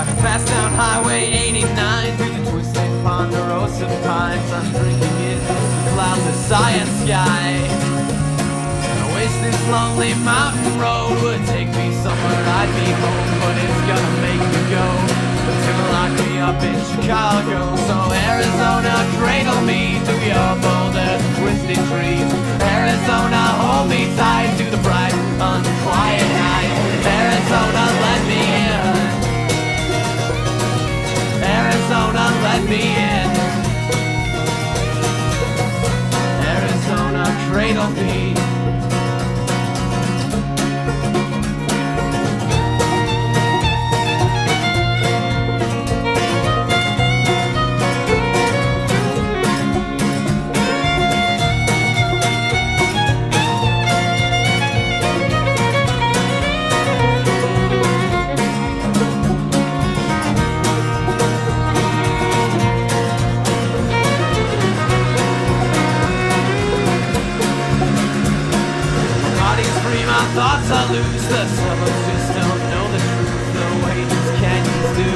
Driving fast down Highway 89 through the twisted ponderosa pines. I'm drinking in the cloudless cyan sky. I wish this lonely mountain road would take me somewhere I'd be home, but it's gonna make me go. It's gonna lock me up in Chicago. So Arizona, cradle me to your boulders and twisted trees. Arizona, hold me tight to the bright, unquiet night. Arizona, let me in. Arizona, let me in. Arizona, cradle me. Thoughts are loose, the suburbs just don't know the truth the way these canyons do.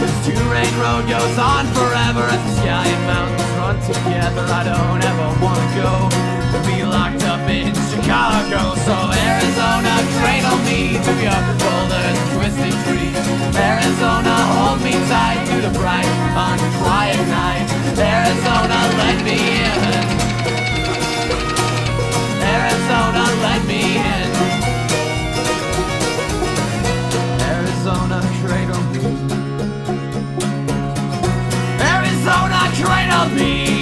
This two-lane road goes on forever as the sky and mountains run together. I don't ever want to go to be locked up in Chicago. So Arizona, cradle me to your boulders and twisted trees. Arizona, hold me tight to the bright, unquiet night. Arizona, let me in. Arizona, let me in. Arizona, cradle me. Arizona, cradle me.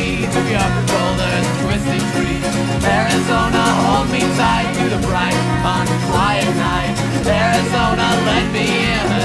me to your twisting trees. Arizona, hold me tight through the bright, unquiet night. Arizona, let me in.